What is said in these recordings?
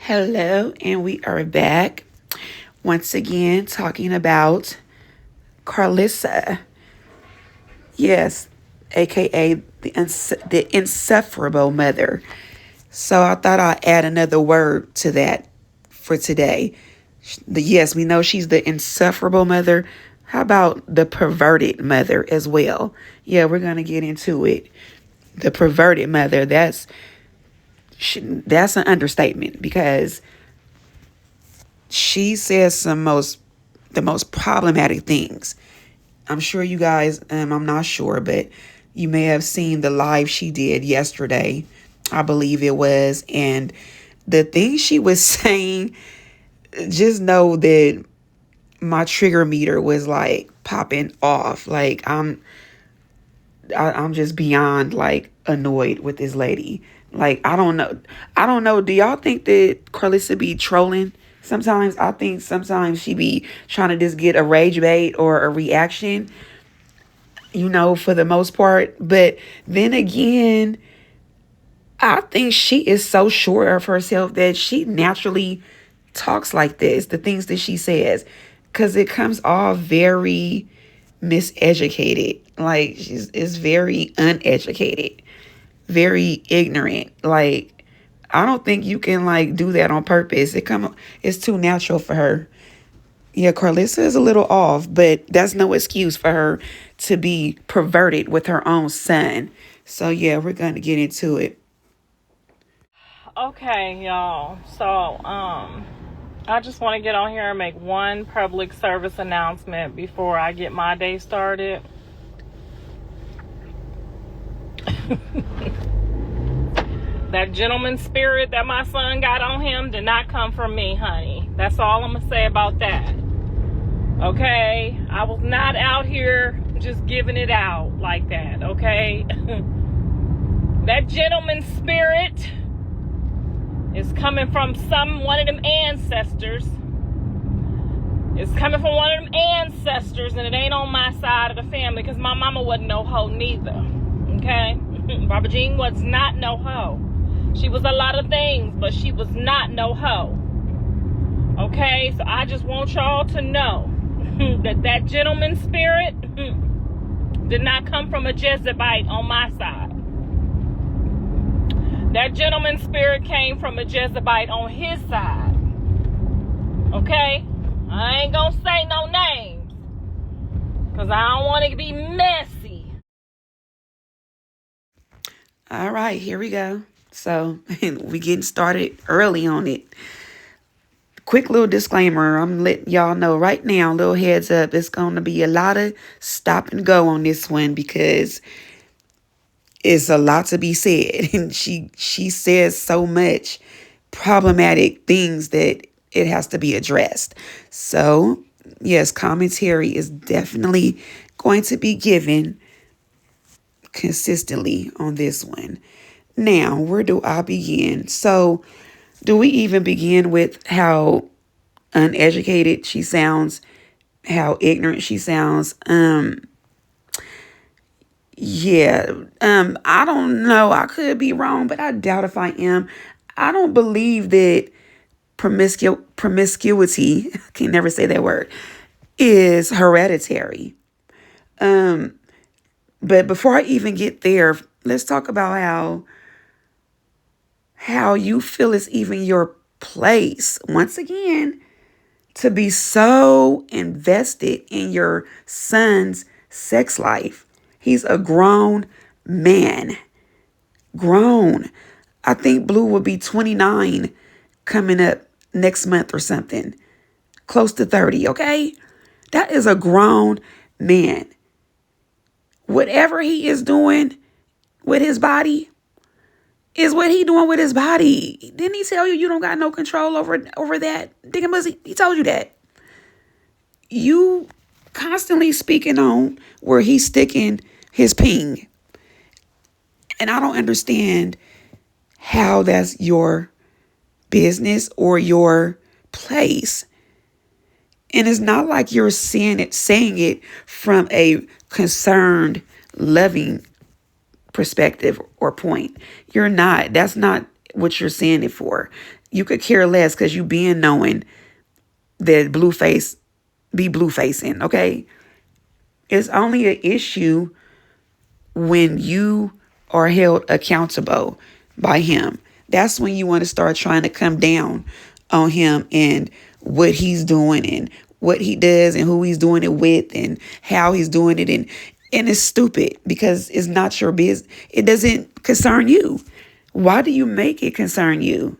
Hello, and we are back once again talking about Karlissa. Yes, aka the insufferable mother. So I thought I'd add another word to that for today. Yes, we know she's the insufferable mother. How about the perverted mother as well? Yeah, we're gonna get into it. The perverted mother. That's an understatement because she says the most problematic things. I'm sure you guys, I'm not sure, but you may have seen the live she did yesterday, I believe it was, and the things she was saying, just know that my trigger meter was like popping off. Like I'm just beyond like annoyed with this lady. Like I don't know. Do y'all think that Karlissa be trolling? Sometimes I think sometimes she be trying to just get a rage bait or a reaction, for the most part. But then again, I think she is so sure of herself that she naturally talks like this, the things that she says, because it comes off very miseducated. Like is very uneducated, very ignorant. Like I don't think you can like do that on purpose. It's too natural for her. Yeah, Karlissa is a little off, but that's no excuse for her to be perverted with her own son. So yeah, we're gonna get into it. Okay, y'all. I just want to get on here and make one public service announcement before I get my day started. That gentleman spirit that my son got on him did not come from me, honey. That's all I'm going to say about that. Okay? I was not out here just giving it out like that, okay? That gentleman spirit is coming from one of them ancestors. It's coming from one of them ancestors, and it ain't on my side of the family, because my mama wasn't no hoe neither. Okay? Barbara Jean was not no hoe. She was a lot of things, but she was not no hoe. Okay? So I just want y'all to know that gentleman spirit did not come from a Jezebite on my side. That gentleman spirit came from a Jezebite on his side. Okay? I ain't gonna say no names, because I don't want to be messy. All right, here we go. So we getting started early on it. Quick little disclaimer. I'm letting y'all know right now, little heads up, it's going to be a lot of stop and go on this one because it's a lot to be said. And she says so much problematic things that it has to be addressed. So, yes, commentary is definitely going to be given consistently on this one. Now, where do I begin? So, do we even begin with how uneducated she sounds, how ignorant she sounds? Yeah, I don't know. I could be wrong, but I doubt if I am. I don't believe that promiscuity, I can never say that word, is hereditary. But before I even get there, let's talk about how you feel it's even your place, once again, to be so invested in your son's sex life. He's a grown man. Grown. I think Blue will be 29 coming up next month or something. Close to 30, okay? That is a grown man. Whatever he is doing with his body is what he doing with his body. Didn't he tell you don't got no control over that? Digging he told you that. You constantly speaking on where he's sticking his ping. And I don't understand how that's your business or your place. And it's not like you're saying it from a concerned, loving perspective or point. You're not. That's not what you're saying it for. You could care less because you being knowing that Blueface be bluefacing, okay? It's only an issue when you are held accountable by him. That's when you want to start trying to come down on him and what he's doing and what he does and who he's doing it with and how he's doing it. And it's stupid because it's not your business. It doesn't concern you. Why do you make it concern you?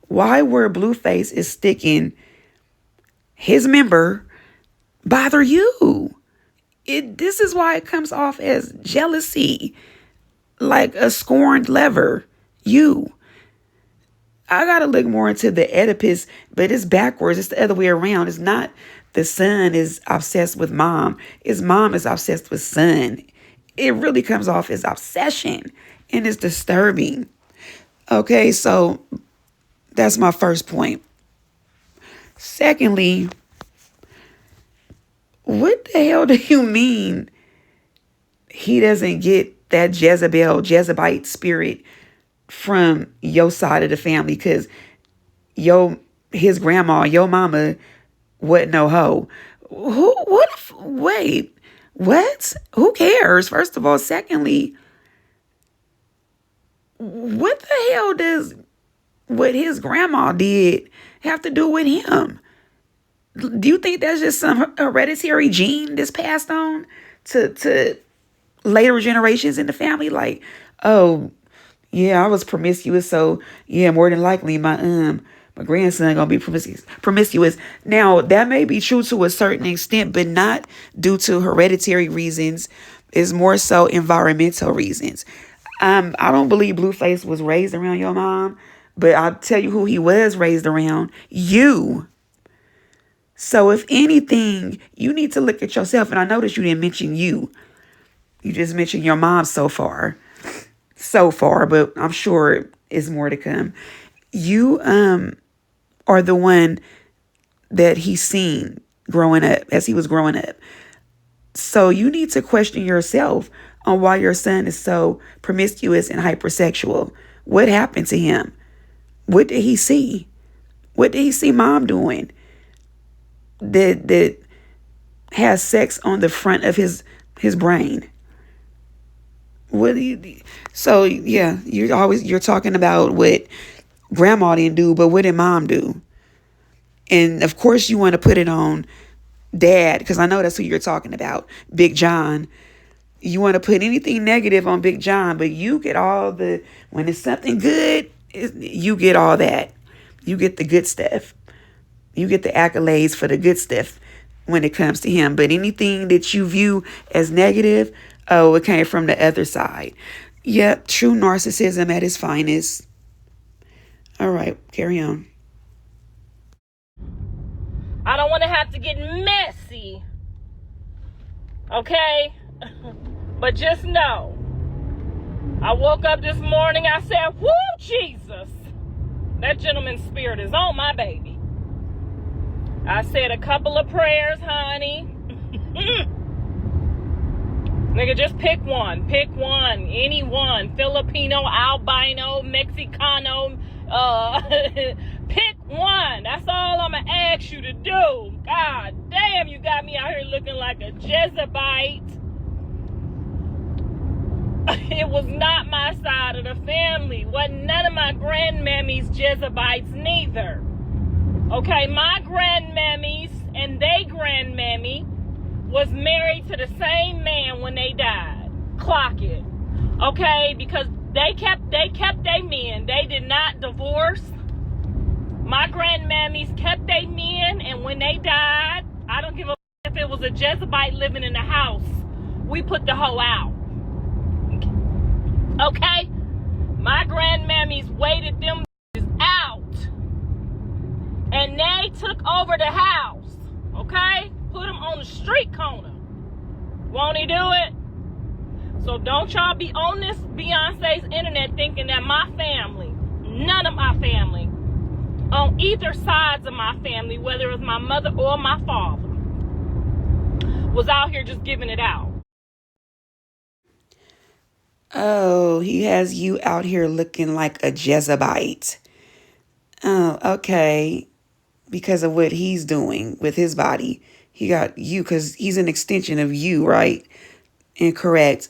Why where Blueface is sticking his member bother you? This is why it comes off as jealousy, like a scorned lover. I gotta look more into the Oedipus, but it's backwards. It's the other way around. It's not the son is obsessed with mom. His mom is obsessed with son. It really comes off as obsession, and it's disturbing. Okay, so that's my first point. Secondly, what the hell do you mean he doesn't get that Jezebite spirit from your side of the family? Because his grandma, your mama, wasn't no hoe. Wait, what? Who cares? First of all. Secondly, what the hell does what his grandma did have to do with him? Do you think that's just some hereditary gene that's passed on to later generations in the family? Like, oh, yeah, I was promiscuous, so yeah, more than likely my grandson gonna be promiscuous. Now, that may be true to a certain extent, but not due to hereditary reasons. It's more so environmental reasons. I don't believe Blueface was raised around your mom, but I'll tell you who he was raised around. You. So if anything, you need to look at yourself. And I noticed you didn't mention you. You just mentioned your mom so far, but I'm sure it's more to come. You are the one that he's seen growing up as he was growing up. So you need to question yourself on why your son is so promiscuous and hypersexual. What happened to him? What did he see? What did he see mom doing that has sex on the front of his brain? What do you? So yeah, you're talking about what grandma didn't do, but what did mom do? And of course you want to put it on dad, because I know that's who you're talking about, Big John. You want to put anything negative on Big John, but you get when it's something good, you get all that. You get the good stuff. You get the accolades for the good stuff when it comes to him. But anything that you view as negative, oh, it came from the other side. Yep, true narcissism at its finest. All right, carry on. I don't want to have to get messy. Okay? But just know, I woke up this morning, I said, whoo, Jesus. That gentleman's spirit is on my baby. I said a couple of prayers, honey. Nigga, just pick one. Pick one. Any one. Filipino, albino, Mexicano. Pick one. That's all I'm going to ask you to do. God damn, you got me out here looking like a Jezebite. It was not my side of the family. Wasn't none of my grandmammies Jezebites neither. Okay, my grandmammies and they grandmammy was married to the same man when they died. Clock it. Okay, because they kept their men. They did not divorce. My grandmammies kept their men, and when they died, I don't give a if it was a Jezebite living in the house. We put the hoe out. Okay? My grandmammies waited them out. And they took over the house. Okay? Put them on the street corner. Won't he do it? So don't y'all be on this Beyonce's internet thinking that my family, none of my family, on either sides of my family, whether it was my mother or my father, was out here just giving it out. Oh, he has you out here looking like a Jezebite. Oh, okay. Because of what he's doing with his body. He got you because he's an extension of you, right? Incorrect.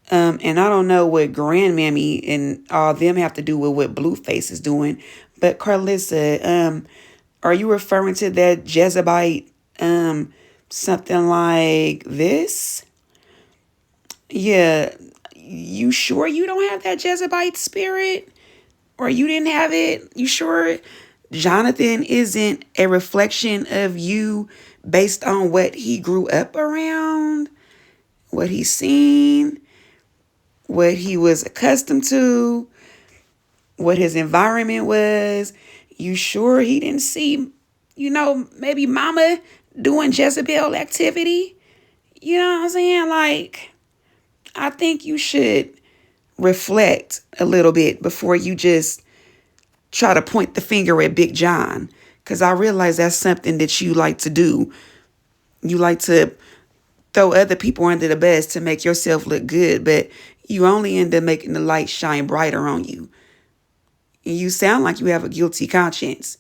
And I don't know what Grandmammy and all them have to do with what Blueface is doing. But Karlissa, are you referring to that Jezebite, something like this? Yeah. You sure you don't have that Jezebite spirit? Or you didn't have it? You sure Jonathan isn't a reflection of you based on what he grew up around, what he's seen, what he was accustomed to, what his environment was? You sure he didn't see, maybe mama doing Jezebel activity? You know what I'm saying? Like, I think you should reflect a little bit before you just try to point the finger at Big John. Because I realize that's something that you like to do. You like to throw other people under the bus to make yourself look good, but you only end up making the light shine brighter on you. And you sound like you have a guilty conscience.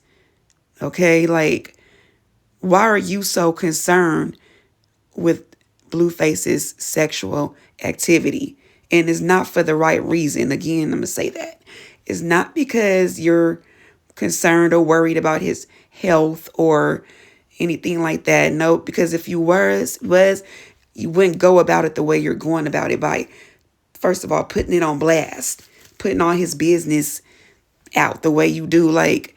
Okay? Like, why are you so concerned with Blueface's sexual activity? And it's not for the right reason. Again, I'm going to say that. It's not because you're concerned or worried about his health or anything like that. No, because if you was you wouldn't go about it the way you're going about it by, first of all, putting it on blast, putting all his business out the way you do. Like,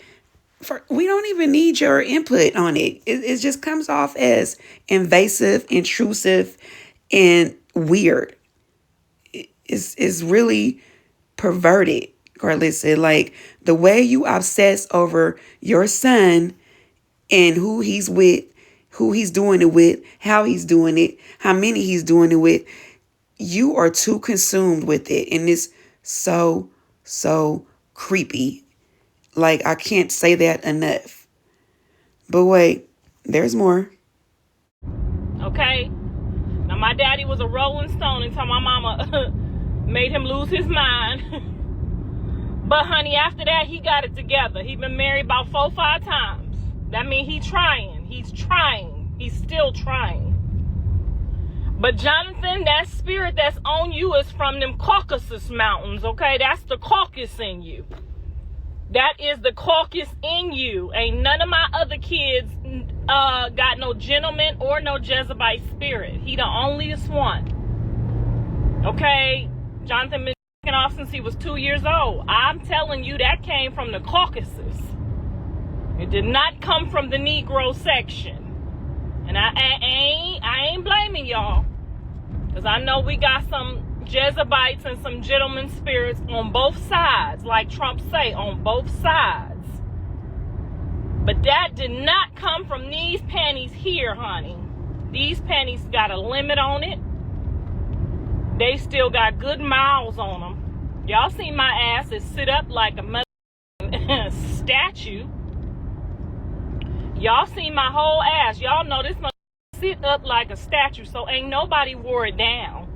we don't even need your input on it. It just comes off as invasive, intrusive, and weird. It's really perverted, Karlissa. Like, the way you obsess over your son and who he's with, who he's doing it with, how he's doing it, how many he's doing it with, you are too consumed with it. And it's so, so creepy. Like, I can't say that enough. But wait, there's more. Okay? Now, my daddy was a rolling stone until my mama made him lose his mind. But, honey, after that, he got it together. He been married about 4 or 5 times. That means he's trying. He's still trying. But, Jonathan, that spirit that's on you is from them Caucasus Mountains, okay? That's the Caucasus in you. That is the Caucasus in you. Ain't none of my other kids got no gentleman or no Jezebite spirit. He the onlyest one. Okay? Jonathan been off since he was 2 years old. I'm telling you, that came from the Caucasus. It did not come from the Negro section. And I ain't blaming y'all. Because I know we got some Jezebites and some gentleman spirits on both sides. Like Trump say, on both sides. But that did not come from these panties here, honey. These panties got a limit on it. They still got good miles on them. Y'all see my ass is sit up like a mother statue. Y'all see my whole ass. Y'all know this mother sit up like a statue. So ain't nobody wore it down.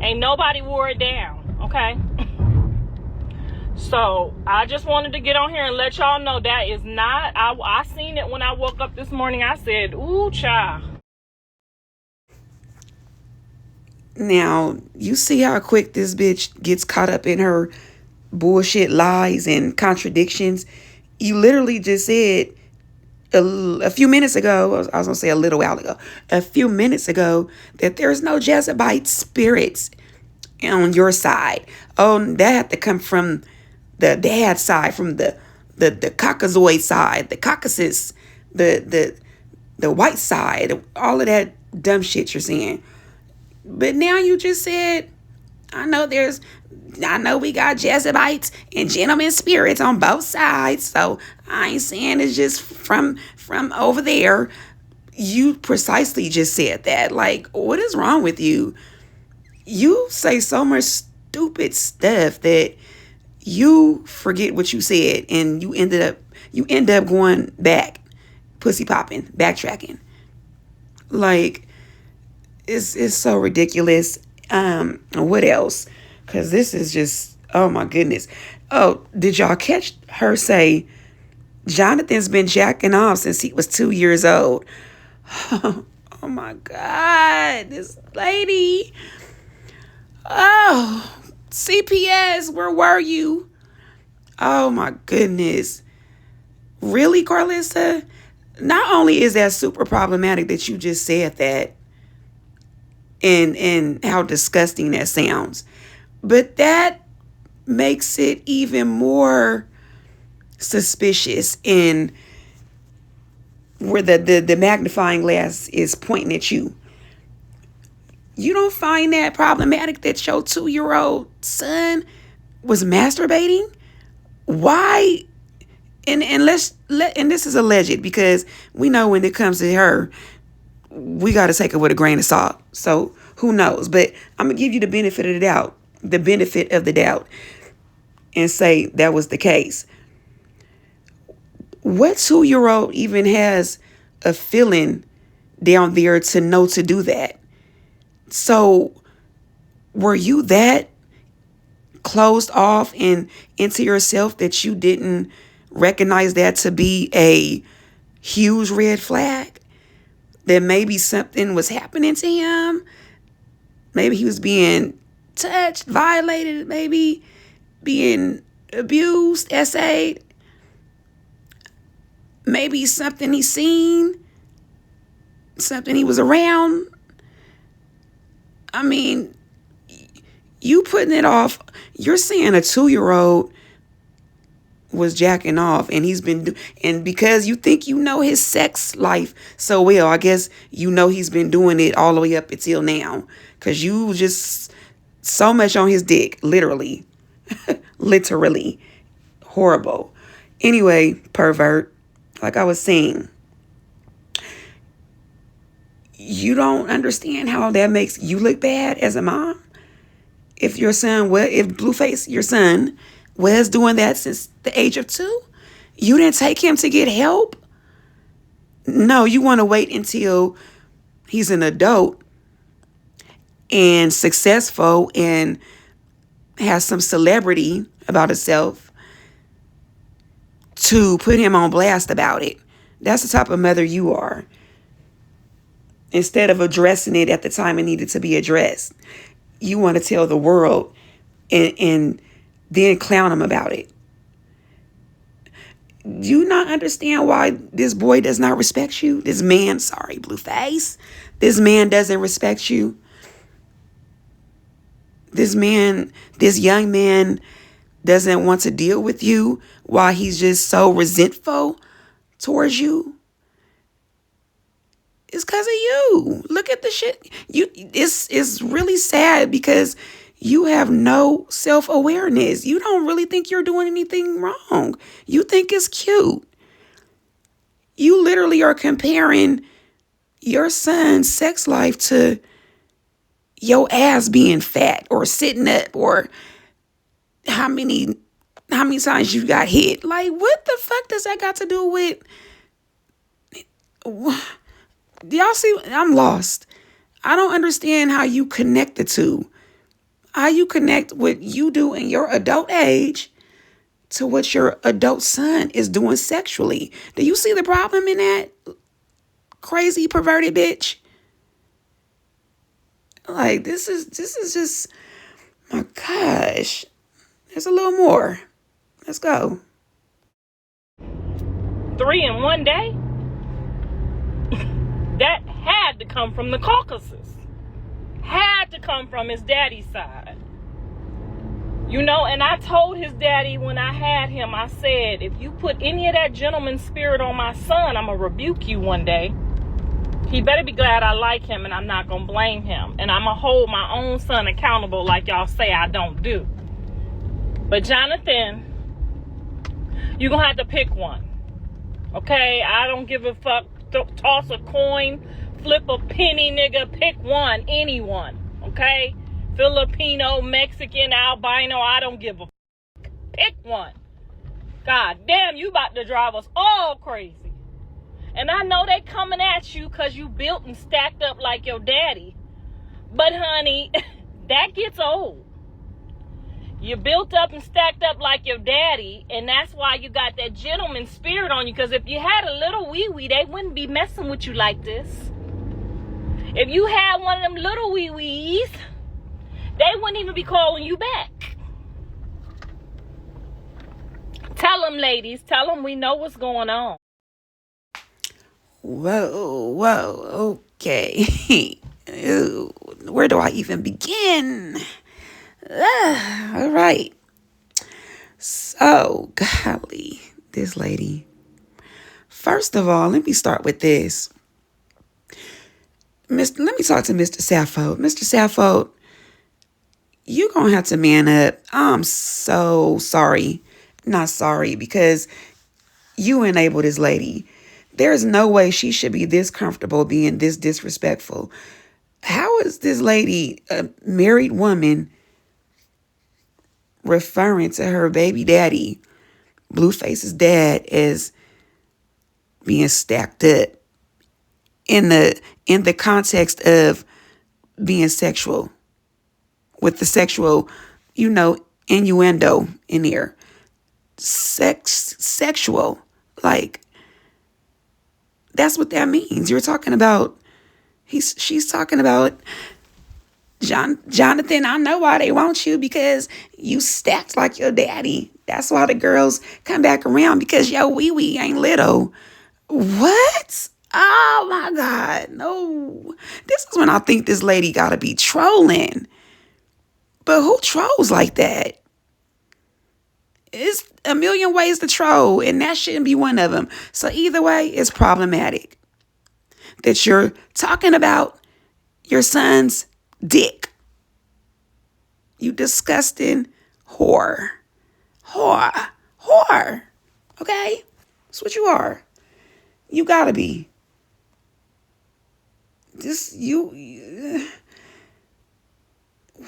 Ain't nobody wore it down. Okay? So I just wanted to get on here and let y'all know that is not. I seen it when I woke up this morning. I said, ooh, child. Now, you see how quick this bitch gets caught up in her bullshit lies and contradictions? You literally just said a few minutes ago, I was going to say a little while ago, a few minutes ago, that there's no Jezebite spirits on your side. Oh, that had to come from the dad side, from the Caucasoid side, the Caucasus, the white side, all of that dumb shit you're saying. But now you just said, I know we got Jezebites and gentleman spirits on both sides. So I ain't saying it's just from over there. You precisely just said that. Like, what is wrong with you? You say so much stupid stuff that you forget what you said, and you end up going back, pussy popping, backtracking. Like, it's so ridiculous. What else? Because this is just, oh my goodness. Oh, did y'all catch her say, Jonathan's been jacking off since he was 2 years old? Oh my God, this lady. Oh, CPS, where were you? Oh my goodness. Really, Karlissa? Not only is that super problematic that you just said that and how disgusting that sounds, but that makes it even more suspicious in where the magnifying glass is pointing at you. You don't find that problematic that your 2-year-old son was masturbating? Why? And this is alleged, because we know when it comes to her, we got to take it with a grain of salt. So who knows? But I'm gonna give you the benefit of the doubt, and say that was the case. What 2-year-old even has a feeling down there to know to do that? So were you that closed off and into yourself that you didn't recognize that to be a huge red flag? That maybe something was happening to him? Maybe he was being touched, violated, maybe being abused, essayed. Maybe something he seen, something he was around. I mean, you putting it off. You're saying a 2-year-old was jacking off, and and because you think you know his sex life so well, I guess you know he's been doing it all the way up until now, because you just so much on his dick, literally. Literally. Horrible. Anyway, pervert, like I was saying, you don't understand how that makes you look bad as a mom. If Blueface, your son, was doing that since the age of 2, you didn't take him to get help? No, you want to wait until he's an adult and successful and has some celebrity about himself to put him on blast about it. That's the type of mother you are. Instead of addressing it at the time it needed to be addressed, you want to tell the world and then clown him about it. Do you not understand why this boy does not respect you? This man, sorry, Blueface. This man doesn't respect you. This young man doesn't want to deal with you. Why he's just so resentful towards you? It's because of you. Look at the shit. It's really sad because you have no self-awareness. You don't really think you're doing anything wrong. You think it's cute. You literally are comparing your son's sex life to your ass being fat or sitting up or how many times you got hit. Like, what the fuck does that got to do with? Do y'all see? I'm lost. I don't understand how you connect the two. How you connect what you do in your adult age to what your adult son is doing sexually. Do you see the problem in that? Crazy perverted bitch. Like, this is just, my gosh. There's a little more. Let's go. 3 in one day? That had to come from the Caucasus. Had to come from his daddy's side. You know, and I told his daddy when I had him, I said, if you put any of that gentleman spirit on my son, I'm going to rebuke you one day. He better be glad I like him and I'm not going to blame him. And I'm going to hold my own son accountable like y'all say I don't do. But Jonathan, you're going to have to pick one. Okay? I don't give a fuck. Toss a coin, flip a penny, nigga. Pick one, anyone. Okay? Filipino, Mexican, albino, I don't give a fuck. Pick one. God damn, you about to drive us all crazy. And I know they coming at you because you built and stacked up like your daddy. But honey, that gets old. You're built up and stacked up like your daddy, and that's why you got that gentleman spirit on you. Because if you had a little wee-wee, they wouldn't be messing with you like this. If you had one of them little wee-wees, they wouldn't even be calling you back. Tell them, ladies. Tell them we know what's going on. Whoa, okay. Ew, where do I even begin? All right. So, golly, this lady. First of all, let me start with this. Let me talk to Mr. Sappho. Mr. Sappho, you're going to have to man up. I'm so sorry. Not sorry, because you enabled this lady. There's no way she should be this comfortable being this disrespectful. How is this lady, a married woman, referring to her baby daddy, Blueface's dad, as being stacked up in the context of being sexual, with the sexual, innuendo in there. Sexual, like, that's what that means. You're talking about, she's talking about, Jonathan, I know why they want you, because you stacked like your daddy. That's why the girls come back around, because your wee-wee ain't little. What? Oh my God, no. This is when I think this lady gotta be trolling. But who trolls like that? It's a million ways to troll, and that shouldn't be one of them. So either way, it's problematic that you're talking about your son's dick. You disgusting whore. Whore. Okay? That's what you are. You gotta be.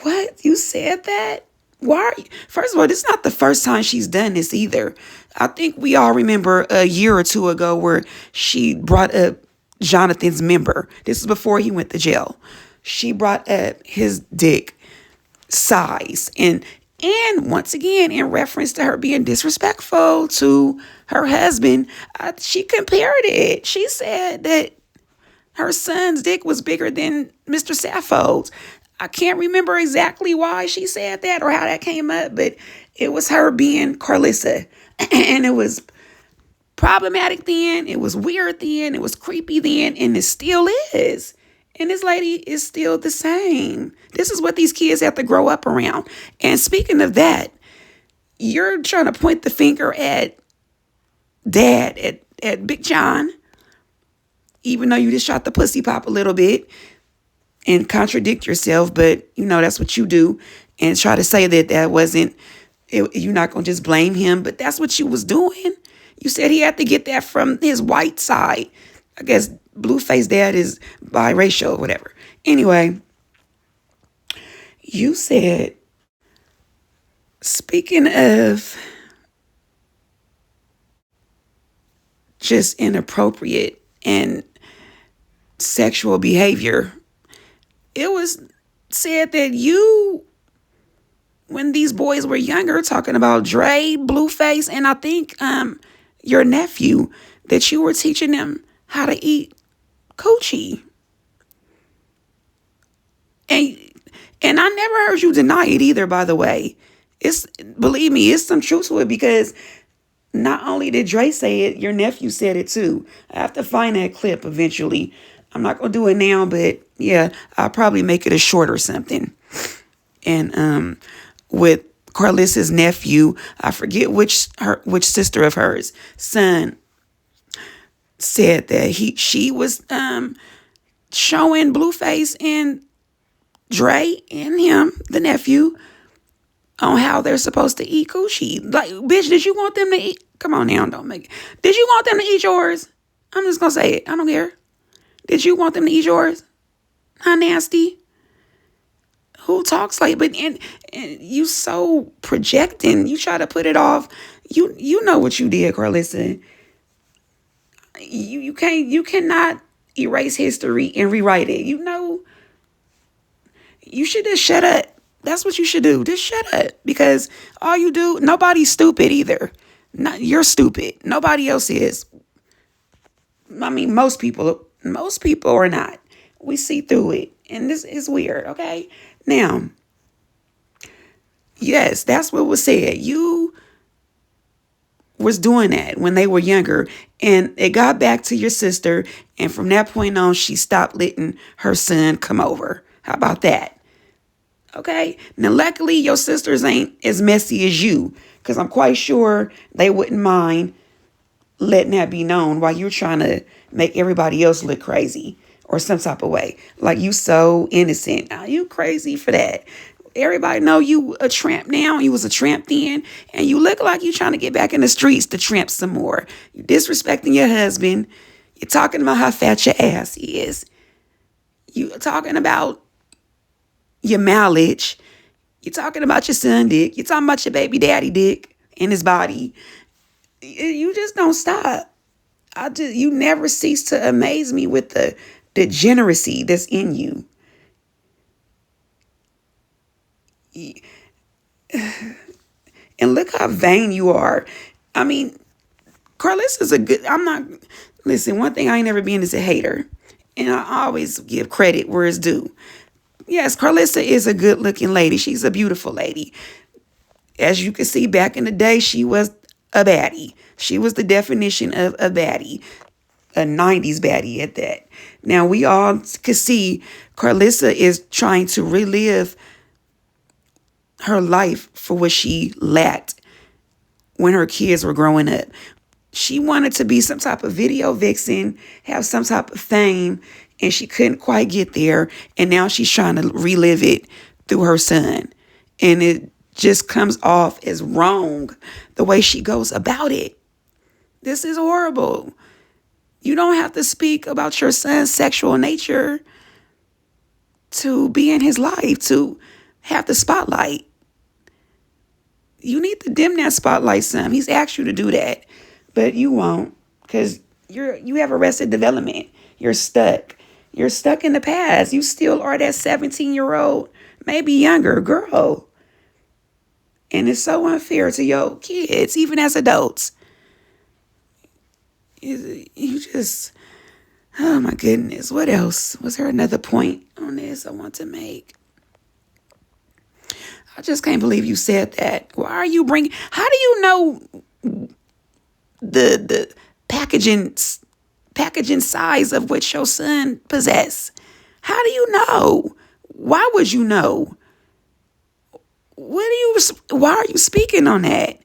What? You said that? Why are you? First of all, this is not the first time she's done this either. I think we all remember a year or two ago where she brought up Jonathan's member. This is before he went to jail. She brought up his dick size. And once again, in reference to her being disrespectful to her husband, she compared it. She said that her son's dick was bigger than Mr. Sappho's. I can't remember exactly why she said that or how that came up, but it was her being Karlissa. And it was problematic then, it was weird then, it was creepy then, and it still is. And this lady is still the same. This is what these kids have to grow up around. And speaking of that, you're trying to point the finger at Dad, at Big John, even though you just shot the pussy pop a little bit and contradict yourself, but that's what you do, and try to say that wasn't, you're not going to just blame him, but that's what you was doing. You said he had to get that from his white side. I guess Blueface dad is biracial or whatever. Anyway, you said, speaking of just inappropriate and sexual behavior, it was said that you, when these boys were younger, talking about Dre, Blueface, and I think your nephew, that you were teaching them how to eat coochie. And I never heard you deny it either, by the way. Believe me, it's some truth to it, because not only did Dre say it, your nephew said it too. I have to find that clip eventually. I'm not going to do it now, but yeah, I'll probably make it a short or something. And with Karlissa's nephew, I forget which sister of hers, son, said that she was showing Blueface and Dre and him, the nephew, on how they're supposed to eat coochie. Like, bitch, did you want them to eat? Come on now, don't make it. Did you want them to eat yours? I'm just going to say it. I don't care. Did you want them to eat yours? How nasty? Who talks like, but and you so projecting, you try to put it off. You know what you did, Karlissa. You cannot erase history and rewrite it. You should just shut up. That's what you should do. Just shut up. Because all you do, nobody's stupid either. You're stupid. Nobody else is. I mean, most people are not. We see through it. And this is weird, okay? Now, yes, that's what was said. You was doing that when they were younger, and it got back to your sister, and from that point on, she stopped letting her son come over. How about that? Okay? Now, luckily, your sisters ain't as messy as you, because I'm quite sure they wouldn't mind letting that be known while you're trying to make everybody else look crazy or some type of way. Like, you so innocent. Now, you crazy for that. Everybody know you a tramp now. You was a tramp then. And you look like you trying to get back in the streets to tramp some more. You disrespecting your husband. You're talking about how fat your ass is. You talking about your mileage. You're talking about your son dick. You're talking about your baby daddy dick in his body. You just don't stop. You never cease to amaze me with the degeneracy that's in you. And look how vain you are. I mean, Karlissa's listen, one thing I ain't never been is a hater. And I always give credit where it's due. Yes, Karlissa is a good looking lady. She's a beautiful lady. As you can see, back in the day, she was a baddie. She was the definition of a baddie. A 90s baddie at that. Now, we all could see Karlissa is trying to relive her life for what she lacked when her kids were growing up. She wanted to be some type of video vixen, have some type of fame, and she couldn't quite get there. And now she's trying to relive it through her son. And it just comes off as wrong the way she goes about it. This is horrible. You don't have to speak about your son's sexual nature to be in his life, to have the spotlight. You need to dim that spotlight some. He's asked you to do that, but you won't, because you have arrested development. You're stuck. You're stuck in the past. You still are that 17-year-old, maybe younger girl. And it's so unfair to your kids, even as adults. You just, oh my goodness. What else? Was there another point on this I want to make? I just can't believe you said that. Why are you how do you know the packaging size of what your son possess? How do you know? Why would you know? Why are you speaking on that?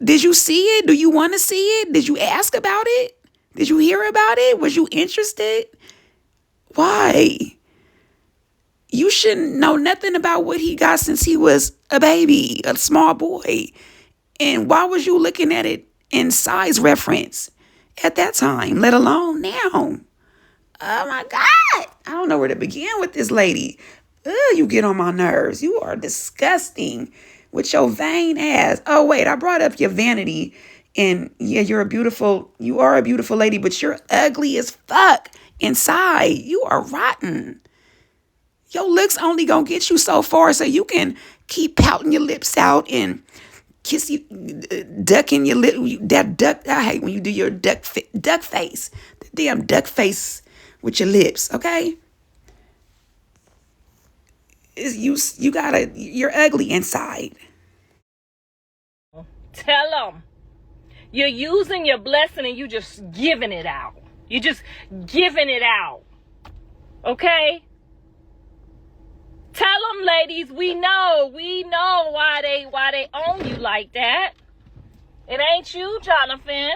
Did you see it? Do you want to see it? Did you ask about it? Did you hear about it? Was you interested? Why? You shouldn't know nothing about what he got since he was a baby, a small boy. And why was you looking at it in size reference at that time, let alone now? Oh my God. I don't know where to begin with this lady. Ugh, you get on my nerves. You are disgusting with your vain ass. Oh, wait, I brought up your vanity. And yeah, you are a beautiful lady, but you're ugly as fuck inside. You are rotten. Your looks only gonna get you so far, so you can keep pouting your lips out and kiss you, ducking your lip. That duck, I hate when you do your duck face. The damn duck face with your lips, okay? You're ugly inside. Tell them. You're using your blessing and you just giving it out. You're just giving it out. Okay? Tell them, ladies, we know why they own you like that. It ain't you, Jonathan.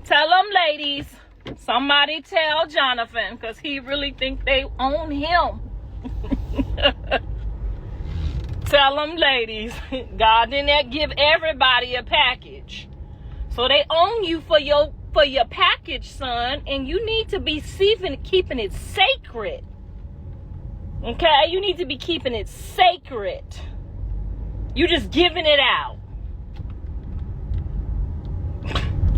Tell them, ladies. Somebody tell Jonathan, because he really think they own him. Tell them, ladies. God didn't give everybody a package. So they own you for your package, son, and you need to be keeping it sacred. Okay, you need to be keeping it sacred. You just giving it out.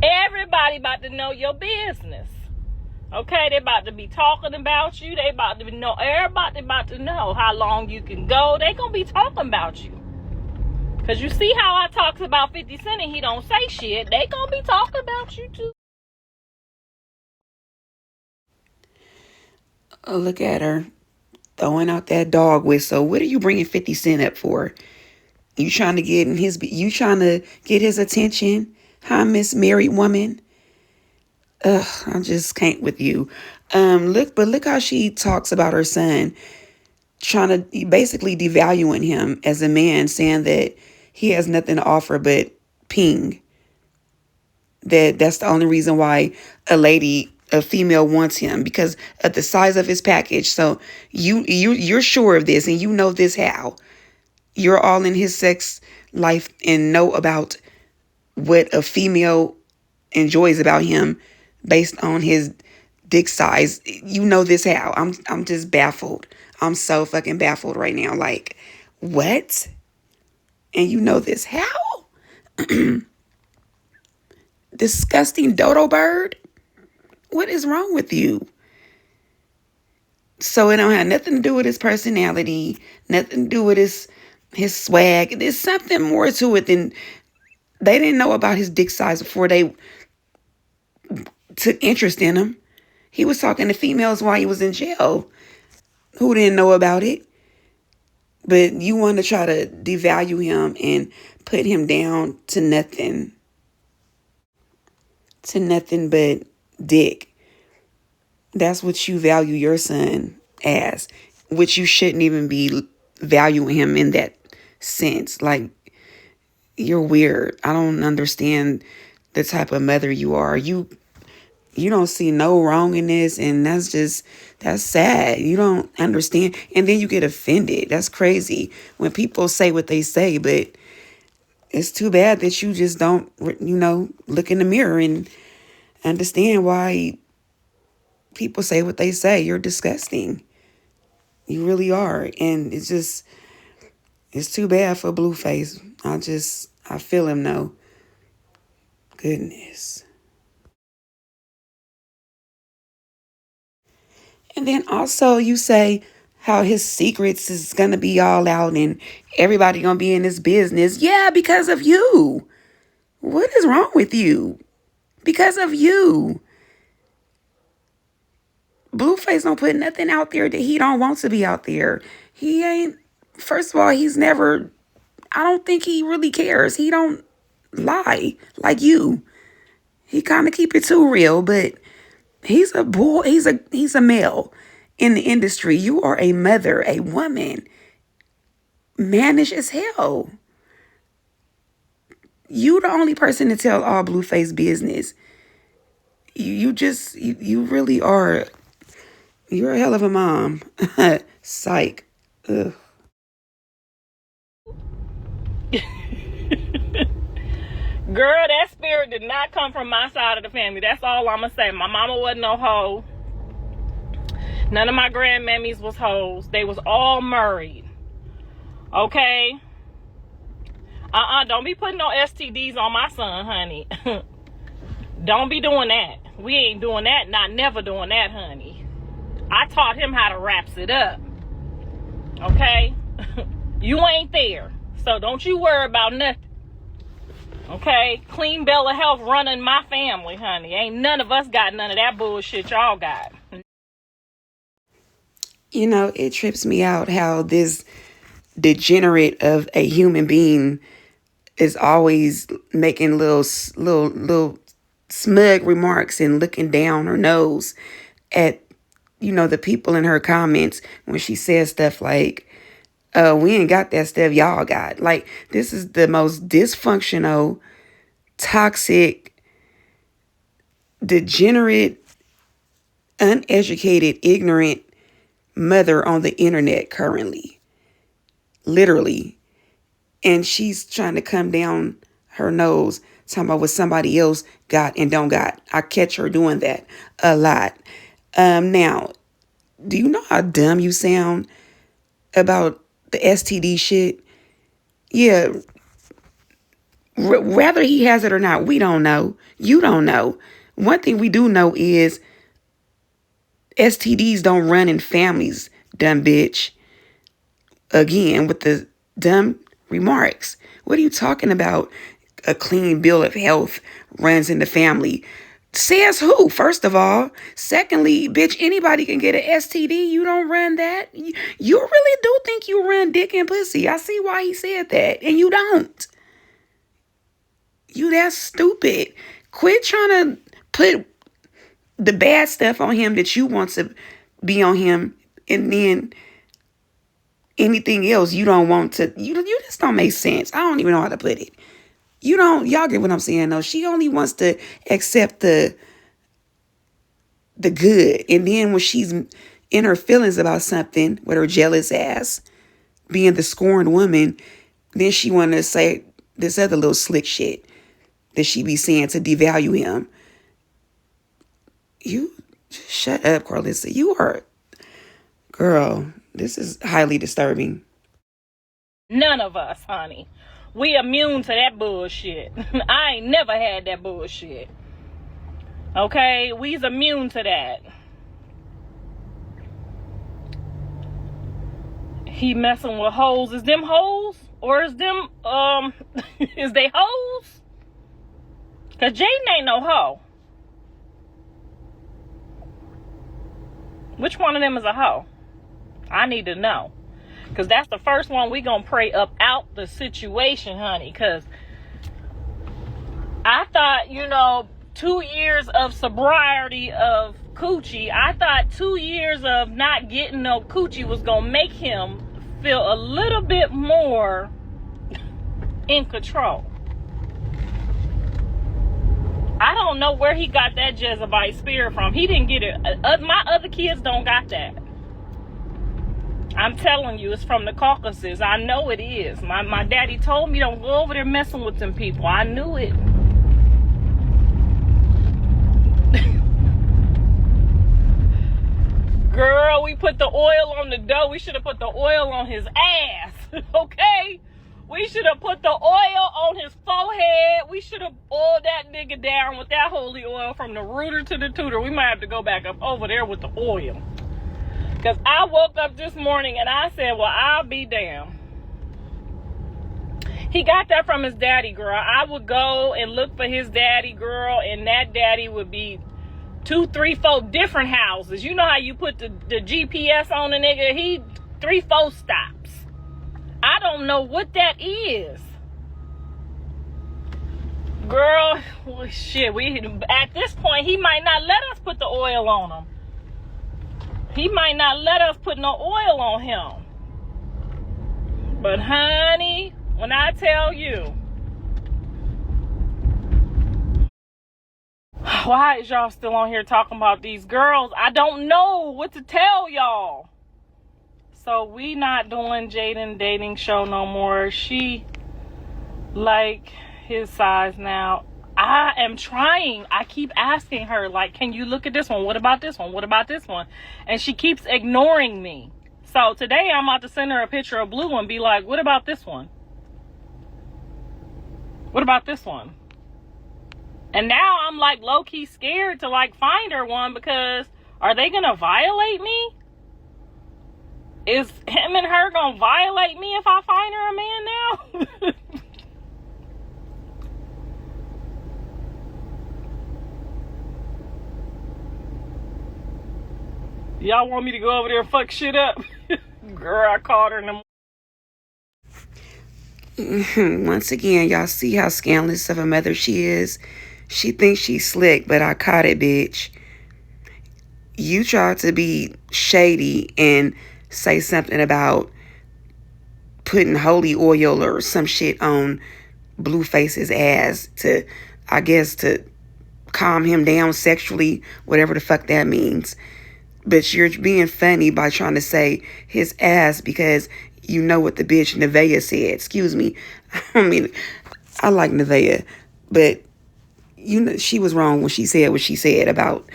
Everybody about to know your business. Okay, they about to be talking about you. They about to know, everybody about to know how long you can go. They gonna be talking about you. Cause you see how I talks about 50 Cent and he don't say shit. They gonna be talking about you too. Oh, look at her throwing out that dog whistle. What are you bringing 50 Cent up for? You trying to get his attention? Huh, Miss Married Woman? Ugh, I just can't with you. Look how she talks about her son, trying to basically devaluing him as a man, saying that he has nothing to offer but ping. That's the only reason why a female wants him, because of the size of his package. So you're sure of this, and you know this how. You're all in his sex life and know about what a female enjoys about him based on his dick size. You know this how. I'm just baffled. I'm so fucking baffled right now. Like, what? And you know this how? Disgusting dodo bird. What is wrong with you? So it don't have nothing to do with his personality, nothing to do with his swag. There's something more to it than they didn't know about his dick size before they took interest in him. He was talking to females while he was in jail who didn't know about it. But you want to try to devalue him and put him down to nothing but dick. That's what you value your son as, which you shouldn't even be valuing him in that sense. Like, you're weird. I don't understand the type of mother you are. You don't see no wrong in this, and that's sad. You don't understand, and then you get offended. That's crazy when people say what they say, but it's too bad that you just don't, look in the mirror and understand why people say what they say. You're disgusting. You really are, and it's too bad for Blueface. I feel him though. Goodness. And then also you say how his secrets is going to be all out and everybody going to be in his business. Yeah, because of you. What is wrong with you? Because of you. Blueface don't put nothing out there that he don't want to be out there. He ain't, first of all, I don't think he really cares. He don't lie like you. He kind of keep it too real, but he's a boy. He's a male in the industry. You are a mother, a woman, mannish as hell. You the only person to tell all Blueface business. You really are. You're a hell of a mom. Psych. Ugh. Girl, that spirit did not come from my side of the family. That's all I'm gonna say. My mama wasn't no hoe. None of my grandmammies was hoes. They was all married. Okay? Don't be putting no STDs on my son, honey. Don't be doing that. We ain't doing that. Not never doing that, honey. I taught him how to wraps it up. Okay? You ain't there. So don't you worry about nothing. Okay? Clean bill of health running my family, honey. Ain't none of us got none of that bullshit y'all got. It trips me out how this degenerate of a human being is always making little smug remarks and looking down her nose at, the people in her comments when she says stuff like, we ain't got that stuff y'all got. Like, this is the most dysfunctional, toxic, degenerate, uneducated, ignorant mother on the internet currently. Literally. And she's trying to come down her nose, talking about what somebody else got and don't got. I catch her doing that a lot. Now, do you know how dumb you sound about the STD shit? Yeah. Whether he has it or not, we don't know. You don't know. One thing we do know is STDs don't run in families, dumb bitch. Again, with the dumb remarks. What are you talking about? A clean bill of health runs in the family. Says who, first of all? Secondly, bitch, anybody can get an STD. You don't run that. You really do think you run dick and pussy. I see why he said that. And you don't. You that stupid. Quit trying to put the bad stuff on him that you want to be on him, and then anything else you don't want to. You just don't make sense. I don't even know how to put it. Y'all get what I'm saying though. She only wants to accept the good. And then when she's in her feelings about something with her jealous ass, being the scorned woman, then she wanted to say this other little slick shit that she be saying to devalue him. You shut up, Karlissa. You are, girl, this is highly disturbing. None of us, honey. We immune to that bullshit. I ain't never had that bullshit. Okay? We's immune to that. He messing with hoes. Is them hoes? Or is them, is they hoes? Cause Jaden ain't no hoe. Which one of them is a hoe? I need to know. Because that's the first one we gonna pray up out the situation, honey. Because I thought, 2 years of sobriety of coochie, I thought 2 years of not getting no coochie was gonna make him feel a little bit more in control. I don't know where he got that Jezebite spirit from. He didn't get it. My other kids don't got that. I'm telling you, it's from the Caucasus. I know it is. My daddy told me, don't go over there messing with them people. I knew it. Girl, we put the oil on the dough. We should have put the oil on his ass. Okay? We should have put the oil on his forehead. We should have oiled that nigga down with that holy oil from the rooter to the tutor. We might have to go back up over there with the oil. Because I woke up this morning and I said, well, I'll be damned. He got that from his daddy, girl. I would go and look for his daddy, girl, and that daddy would be 2, 3, 4 different houses. You know how you put the GPS on a nigga? He 3, 4 stops. I don't know what that is. Girl, well, shit, at this point, he might not let us put the oil on him. He might not let us put no oil on him. But honey, when I tell you, why is y'all still on here talking about these girls? I don't know what to tell y'all. So we not doing Jaden dating show no more. She like his size now. I am trying. I keep asking her, like, can you look at this one? What about this one? What about this one? And she keeps ignoring me. So today I'm about to send her a picture of Blue and be like, what about this one? What about this one? And now I'm like low-key scared to like find her one, because are they gonna violate me? Is him and her gonna violate me if I find her a man now? Y'all want me to go over there and fuck shit up? Girl, I called her in the... Once again, y'all see how scandalous of a mother she is. She thinks she's slick, but I caught it, bitch. You tried to be shady and say something about putting holy oil or some shit on Blueface's ass to, I guess, to calm him down sexually, whatever the fuck that means. But you're being funny by trying to say his ass because you know what the bitch Nevaeh said. Excuse me. I mean, I like Nevaeh, but you know she was wrong when she said what she said about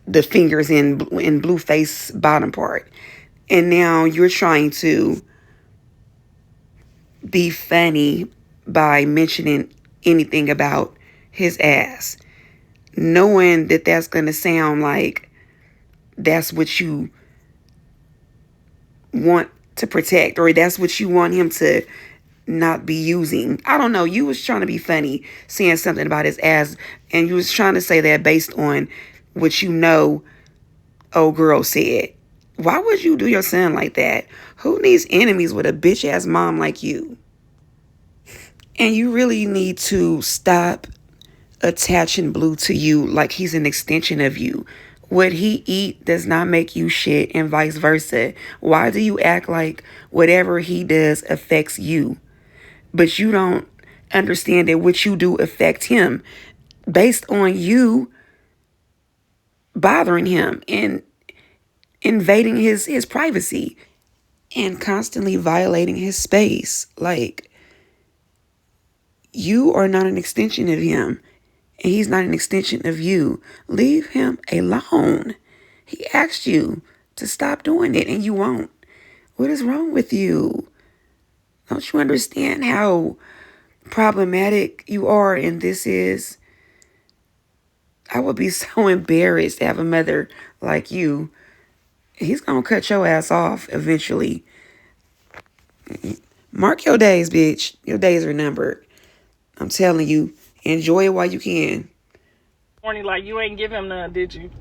the fingers in Blueface's bottom part. And now you're trying to be funny by mentioning anything about his ass, knowing that that's going to sound like that's what you want to protect, or that's what you want him to not be using. I don't know. You was trying to be funny saying something about his ass, and you was trying to say that based on what you know old girl said. Why would you do your son like that? Who needs enemies with a bitch ass mom like you? And you really need to stop attaching Blue to you like he's an extension of you. What he eat does not make you shit, and vice versa. Why do you act like whatever he does affects you, but you don't understand that what you do affect him based on you bothering him and invading his privacy and constantly violating his space? Like, you are not an extension of him, and he's not an extension of you. Leave him alone. He asked you to stop doing it, and you won't. What is wrong with you? Don't you understand how problematic you are and this is? I would be so embarrassed to have a mother like you. He's going to cut your ass off eventually. Mark your days, bitch. Your days are numbered. I'm telling you, enjoy it while you can. Like, you ain't give him none, did you?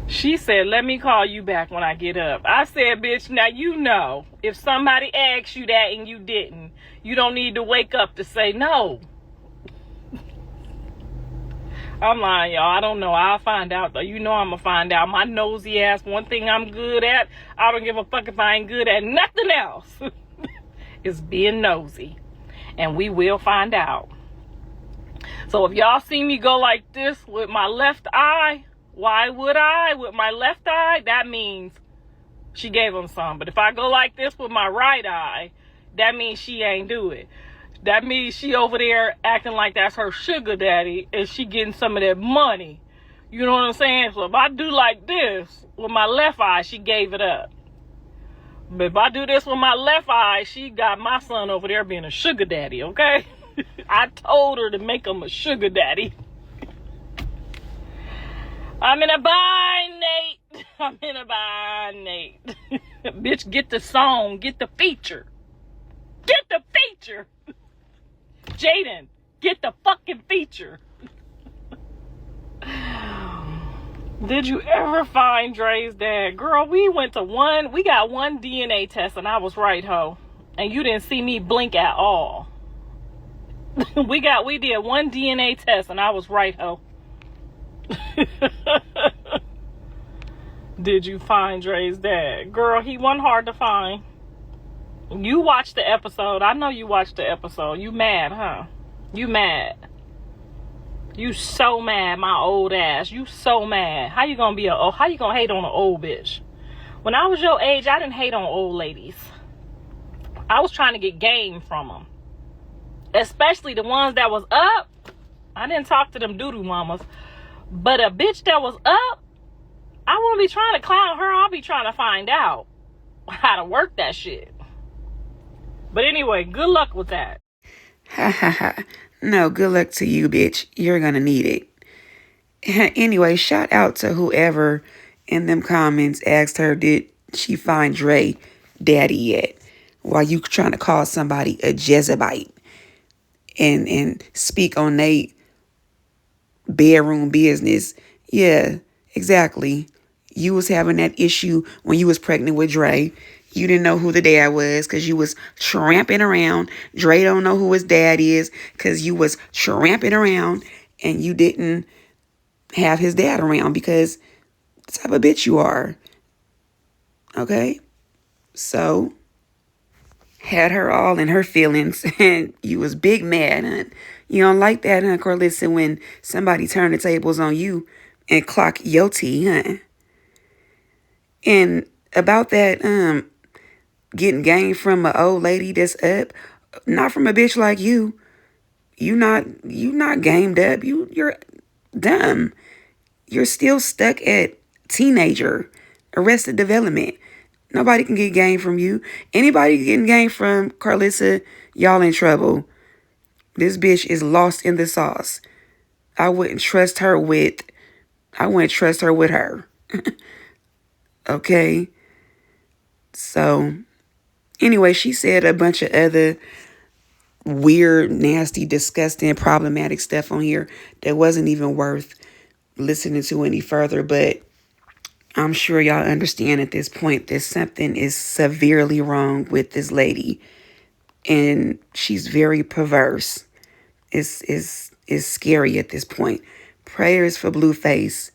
She said, let me call you back when I get up. I said, bitch, now you know, if somebody asks you that and you didn't, you don't need to wake up to say no. I'm lying, y'all. I don't know. I'll find out, though. You know I'm going to find out. My nosy ass, one thing I'm good at, I don't give a fuck if I ain't good at nothing else. It's being nosy. And we will find out. So if y'all see me go like this with my left eye, why would I? With my left eye, that means she gave him some. But if I go like this with my right eye, that means she ain't do it. That means she over there acting like that's her sugar daddy and she getting some of that money. You know what I'm saying? So if I do like this with my left eye, she gave it up. But if I do this with my left eye, she got my son over there being a sugar daddy, okay? I told her to make him a sugar daddy. I'm in a bind, Nate. I'm in a bind, Nate. Bitch, get the song. Get the feature. Get the feature. Jaden, get the fucking feature. Did you ever find Dre's dad? Girl, we got one DNA test and I was right, ho. And you didn't see me blink at all. We did one DNA test and I was right, ho. Did you find Dre's dad? Girl, he wasn't hard to find. You watched the episode. I know you watched the episode. You mad, huh? You mad. You so mad, my old ass. You so mad. How you gonna hate on an old bitch? When I was your age, I didn't hate on old ladies. I was trying to get game from them. Especially the ones that was up. I didn't talk to them doo-doo mamas. But a bitch that was up, I wouldn't be trying to clown her. I'll be trying to find out how to work that shit. But anyway, good luck with that. Ha ha ha. No, good luck to you, bitch. You're gonna need it. Anyway, shout out to whoever in them comments asked her, did she find Dre daddy yet? While you trying to call somebody a Jezebite and speak on they bedroom business. Yeah, exactly. You was having that issue when you was pregnant with Dre. You didn't know who the dad was because you was tramping around. Dre don't know who his dad is because you was tramping around and you didn't have his dad around because the type of bitch you are. Okay? So, had her all in her feelings and you was big mad. Huh? You don't like that, huh, Karlissa, when somebody turn the tables on you and clock your tea, huh? And about that, getting game from an old lady that's up, not from a bitch like you. You not gamed up. You're dumb. You're still stuck at teenager, Arrested Development. Nobody can get game from you. Anybody getting game from Karlissa, y'all in trouble. This bitch is lost in the sauce. I wouldn't trust her with I wouldn't trust her with her. Okay? So, anyway, she said a bunch of other weird, nasty, disgusting, problematic stuff on here that wasn't even worth listening to any further, but I'm sure y'all understand at this point that something is severely wrong with this lady, and she's very perverse. It's scary at this point. Prayers for Blueface.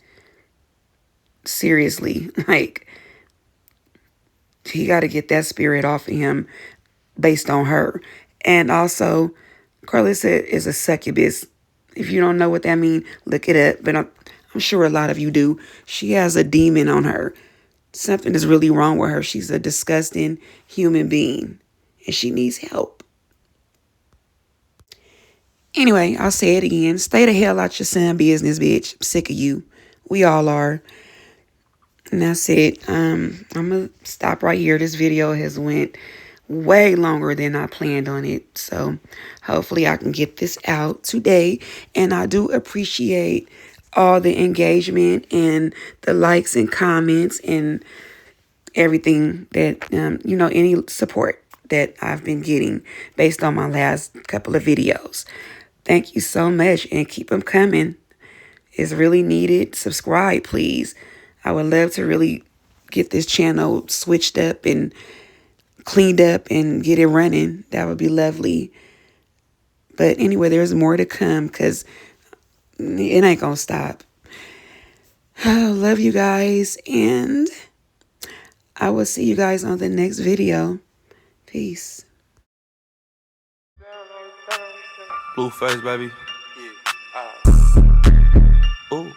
Seriously, like, he got to get that spirit off of him based on her. And also, Karlissa is a succubus. If you don't know what that means, look it up. But I'm sure a lot of you do. She has a demon on her. Something is really wrong with her. She's a disgusting human being, and she needs help. Anyway, I'll say it again. Stay the hell out your son business, bitch. I'm sick of you. We all are. And that's it. I'm going to stop right here. This video has went way longer than I planned on it. So hopefully I can get this out today. And I do appreciate all the engagement and the likes and comments and everything that, any support that I've been getting based on my last couple of videos. Thank you so much, and keep them coming. It's really needed. Subscribe, please. I would love to really get this channel switched up and cleaned up and get it running. That would be lovely. But anyway, there's more to come because it ain't gonna stop. I love you guys, and I will see you guys on the next video. Peace. Blueface, baby. Ooh.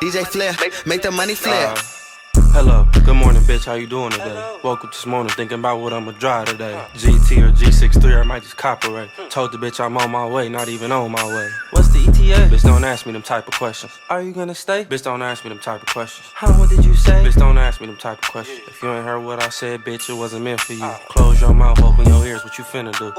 DJ Flair, make the money flare. Hello, good morning, bitch. How you doing today? Woke up this morning thinking about what I'ma drive today. GT or G63, I might just copyright. Told the bitch I'm on my way, not even on my way. What's the ETA? Bitch, don't ask me them type of questions. Are you gonna stay? Bitch, don't ask me them type of questions. Huh, what did you say? Bitch, don't ask me them type of questions. If you ain't heard what I said, bitch, it wasn't meant for you. Close your mouth, open your ears, what you finna do?